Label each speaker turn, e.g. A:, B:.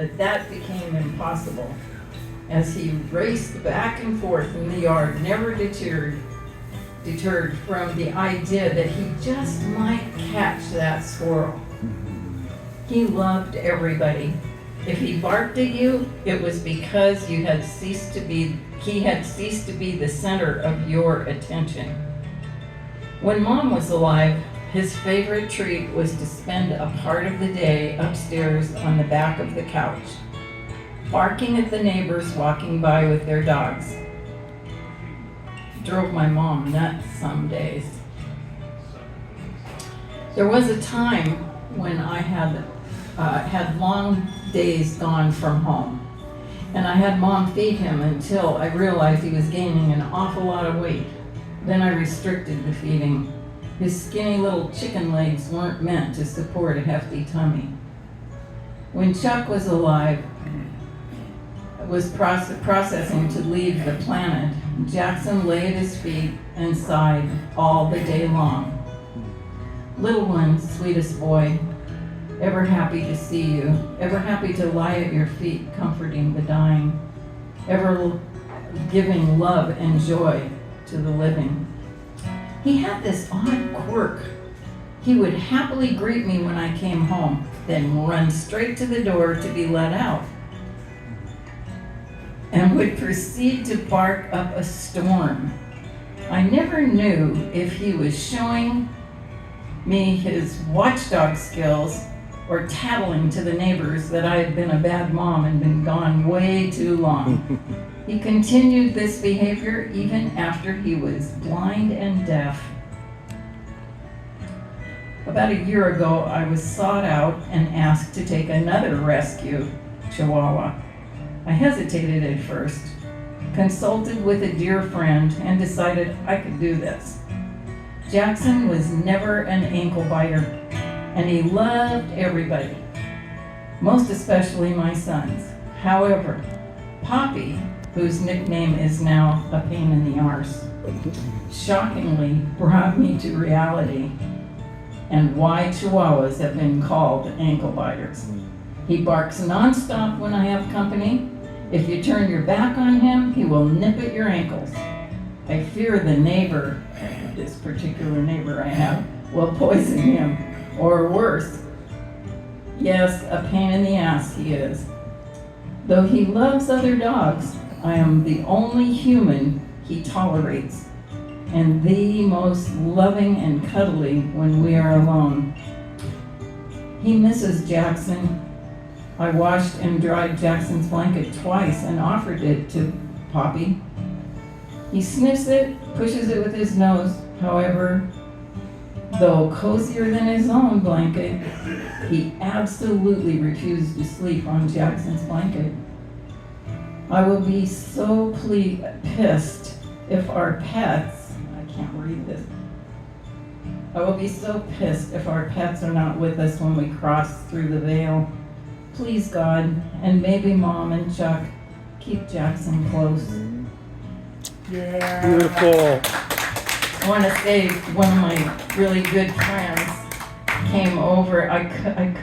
A: but that became impossible as he raced back and forth in the yard, never deterred from the idea that he just might catch that squirrel. He loved everybody. If he barked at you, it was because he had ceased to be the center of your attention. When Mom was alive, his favorite treat was to spend a part of the day upstairs on the back of the couch, barking at the neighbors walking by with their dogs. Drove my mom nuts some days. There was a time when I had long days gone from home, and I had Mom feed him until I realized he was gaining an awful lot of weight. Then I restricted the feeding. His skinny little chicken legs weren't meant to support a hefty tummy. When Chuck was alive, was processing to leave the planet, Jackson lay at his feet and sighed all the day long. Little one, sweetest boy, ever happy to see you, ever happy to lie at your feet comforting the dying, ever giving love and joy to the living. He had this odd quirk. He would happily greet me when I came home, then run straight to the door to be let out, and would proceed to bark up a storm. I never knew if he was showing me his watchdog skills or tattling to the neighbors that I had been a bad mom and been gone way too long. He continued this behavior even after he was blind and deaf. About a year ago, I was sought out and asked to take another rescue Chihuahua. I hesitated at first, consulted with a dear friend, and decided I could do this. Jackson was never an ankle biter, and he loved everybody, most especially my sons. However, Poppy, whose nickname is now a pain in the arse, shockingly brought me to reality and why Chihuahuas have been called ankle biters. He barks nonstop when I have company. If you turn your back on him, he will nip at your ankles. I fear the neighbor, this particular neighbor I have, will poison him, or worse. Yes, a pain in the ass he is. Though he loves other dogs, I am the only human he tolerates, and the most loving and cuddly when we are alone. He misses Jackson. I washed and dried Jackson's blanket twice and offered it to Poppy. He sniffs it, pushes it with his nose. However, though cozier than his own blanket, he absolutely refused to sleep on Jackson's blanket. I will be so pissed if our pets, I can't read this. I will be so pissed if our pets are not with us when we cross through the veil. Please, God, and maybe Mom and Chuck, keep Jackson close.
B: Yeah.
C: Beautiful.
A: I want to say one of my really good friends came over. I could